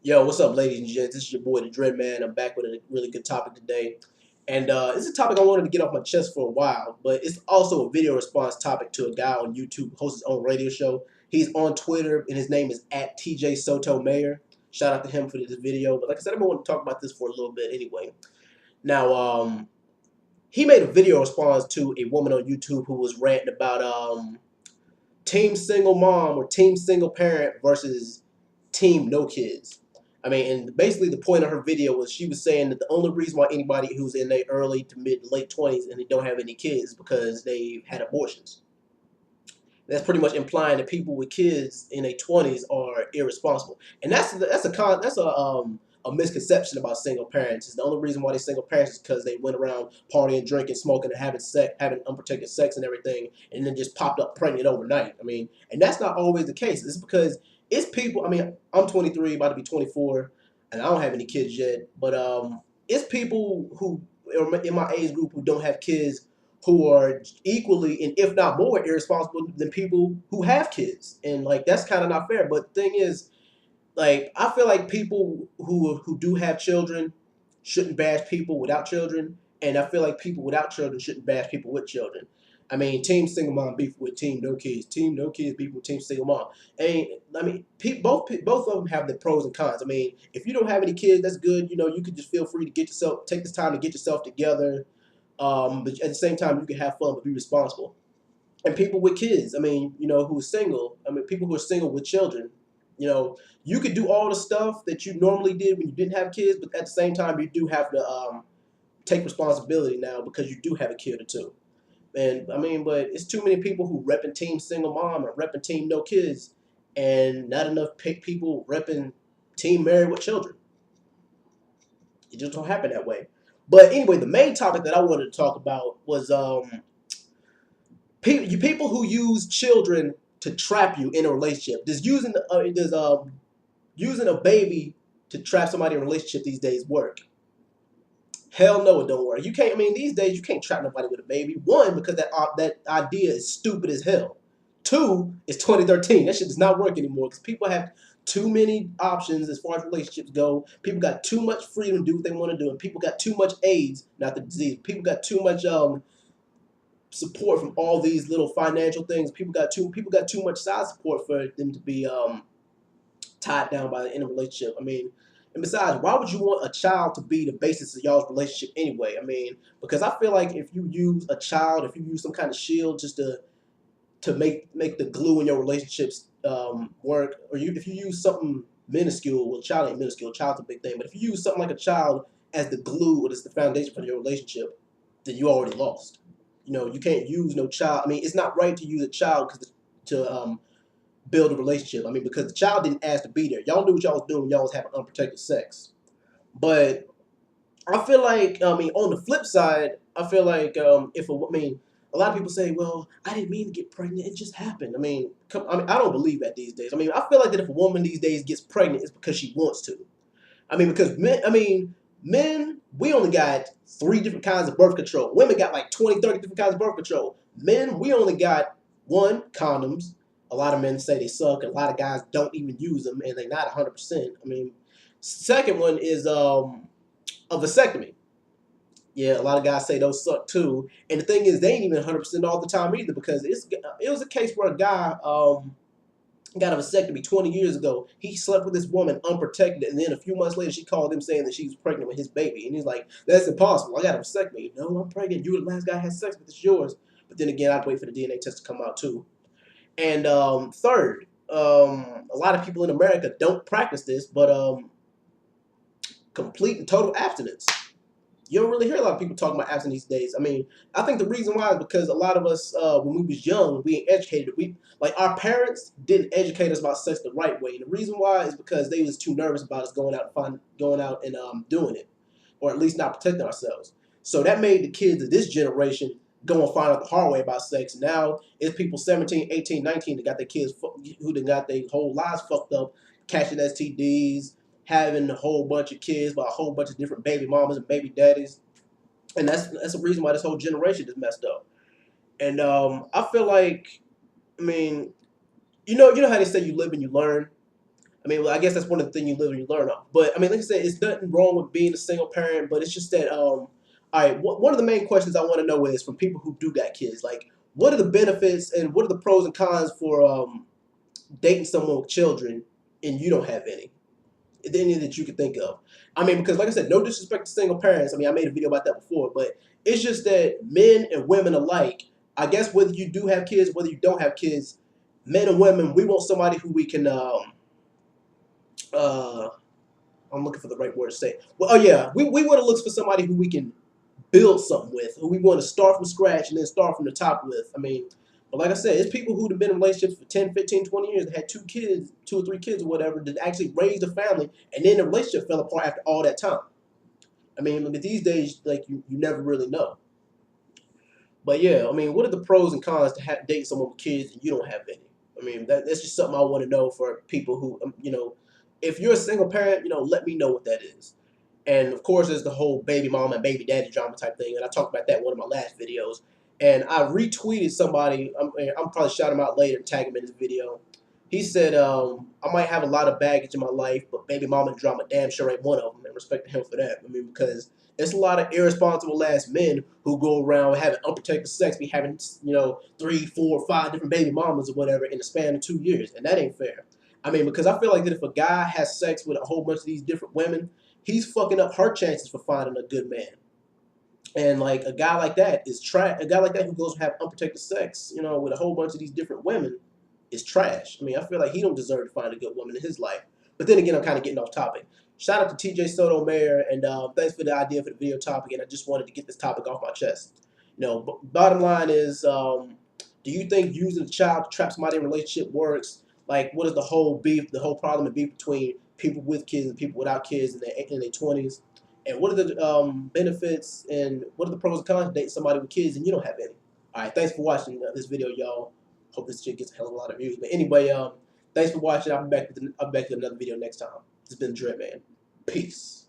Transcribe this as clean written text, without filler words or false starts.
Yo, what's up, ladies and gents? This is your boy, TheDreadMan. I'm back with a really good topic today. And it's a topic I wanted to get off my chest for a while, but it's also a video response topic to a guy on YouTube who hosts his own radio show. He's on Twitter, and his name is at TJ Soto Mayor. Shout out to him for this video. But like I said, I'm going to talk about this for a little bit anyway. Now, he made a video response to a woman on YouTube who was ranting about team single mom or team single parent versus team no kids. I mean, and basically the point of her video was she was saying that the only reason why anybody who's in their early to mid late 20s and they don't have any kids is because they had abortions. That's pretty much implying that people with kids in their 20s are irresponsible, and that's a misconception about single parents. Is the only reason why they're single parents is because they went around partying, drinking, smoking, and having sex, having unprotected sex and everything, and then just popped up pregnant overnight. I mean, and that's not always the case. It's because it's people. I mean, I'm 23, about to be 24, and I don't have any kids yet. But it's people who are in my age group who don't have kids who are equally and if not more irresponsible than people who have kids, and like that's kind of not fair. But the thing is, like I feel like people who do have children shouldn't bash people without children, and I feel like people without children shouldn't bash people with children. I mean, team single mom beef with team no kids beef with team single mom. And I mean, both of them have the pros and cons. I mean, if you don't have any kids, that's good. You know, you could just feel free to take this time to get yourself together. But at the same time, you can have fun but be responsible. And people with kids, I mean, you know, who are single. I mean, people who are single with children. You know, you could do all the stuff that you normally did when you didn't have kids, but at the same time, you do have to take responsibility now because you do have a kid or two. And I mean, but it's too many people who repping team single mom and repping team no kids, and not enough people repping team married with children. It just don't happen that way. But anyway, the main topic that I wanted to talk about was people who use children to trap you in a relationship. Does using a baby to trap somebody in a relationship these days work? Hell no, it don't work. You can't. I mean, these days you can't trap nobody with a baby. One, because that idea is stupid as hell. Two, it's 2013. That shit does not work anymore because people have too many options as far as relationships go. People got too much freedom to do what they want to do, and people got too much AIDS, not the disease. People got too much support from all these little financial things. People got too much side support for them to be tied down by the end of a relationship. I mean, and besides, why would you want a child to be the basis of y'all's relationship anyway? I mean, because I feel like if you use a child, if you use some kind of shield just to make the glue in your relationships work, or if you use something minuscule, well, child ain't minuscule, child's a big thing, but if you use something like a child as the glue or as the foundation for your relationship, then you already lost. You know, you can't use no child. I mean, it's not right to use a child to build a relationship. I mean, because the child didn't ask to be there. Y'all knew what y'all was doing when y'all was having unprotected sex. But I feel like, I mean, on the flip side, I feel like I mean, a lot of people say, well, I didn't mean to get pregnant. It just happened. I mean, I don't believe that these days. I mean, I feel like that if a woman these days gets pregnant, it's because she wants to. I mean, because men, we only got three different kinds of birth control. Women got like 20, 30 different kinds of birth control. Men, we only got one, condoms. A lot of men say they suck. A lot of guys don't even use them, and they're not 100%. I mean, second one is a vasectomy. Yeah, a lot of guys say those suck too. And the thing is, they ain't even 100% all the time either because it was a case where a guy got a vasectomy 20 years ago. He slept with this woman unprotected, and then a few months later, she called him saying that she was pregnant with his baby. And he's like, "That's impossible. I got a vasectomy." No, I'm pregnant. You were the last guy I had sex with. It's yours. But then again, I'd wait for the DNA test to come out too. And third, a lot of people in America don't practice this, but complete and total abstinence. You don't really hear a lot of people talking about abstinence these days. I mean, I think the reason why is because a lot of us, when we was young, we ain't educated. We like our parents didn't educate us about sex the right way. And the reason why is because they was too nervous about us going out and doing it, or at least not protecting ourselves. So that made the kids of this generation go and find out the hard way about sex. Now it's people 17, 18, 19 that got their kids who done got their whole lives fucked up, catching STDs, having a whole bunch of kids by a whole bunch of different baby mamas and baby daddies, and that's the reason why this whole generation is messed up. And I feel like, I mean, you know how they say you live and you learn. I mean, well, I guess that's one of the things you live and you learn of. But I mean, like I said, it's nothing wrong with being a single parent, but it's just that all right. One of the main questions I want to know is from people who do got kids, like, what are the benefits and what are the pros and cons for dating someone with children and you don't have any? Any that you could think of. I mean, because like I said, no disrespect to single parents. I mean, I made a video about that before, but it's just that men and women alike, I guess whether you do have kids, whether you don't have kids, men and women, we want somebody who we can uh I'm looking for the right word to say. Well, oh yeah, we want to look for somebody who we can build something with, who we want to start from scratch and then start from the top with. I mean, but like I said, it's people who've been in relationships for 10, 15, 20 years that had 2 kids, 2 or 3 kids or whatever, that actually raised a family, and then the relationship fell apart after all that time. I mean, look at these days, like you never really know. But yeah, I mean, what are the pros and cons to date someone with kids and you don't have any? I mean, that's just something I want to know for people who, if you're a single parent, let me know what that is. And of course, there's the whole baby mama and baby daddy drama type thing, and I talked about that in one of my last videos. And I retweeted somebody. I'm probably shout him out later and tag him in this video. He said, "I might have a lot of baggage in my life, but baby mama drama damn sure ain't one of them." And respect to him for that. I mean, because it's a lot of irresponsible ass men who go around having unprotected sex, be having 3, 4, 5 different baby mamas or whatever in the span of 2 years, and that ain't fair. I mean, because I feel like that if a guy has sex with a whole bunch of these different women, he's fucking up her chances for finding a good man. And like a guy like that is trash. A guy like that who goes and have unprotected sex, with a whole bunch of these different women, is trash. I mean, I feel like he don't deserve to find a good woman in his life. But then again, I'm kind of getting off topic. Shout out to TJ Soto Mayor, and thanks for the idea for the video topic. And I just wanted to get this topic off my chest. Bottom line is, do you think using a child to trap somebody in a relationship works? Like, what is the whole beef, the whole problem and beef between people with kids and people without kids in their 20s? And what are the benefits and what are the pros and cons of dating somebody with kids and you don't have any? All right, thanks for watching this video, y'all. Hope this shit gets a hell of a lot of views. But anyway, thanks for watching. I'll be back with another video next time. This has been TheDreadMan. Peace.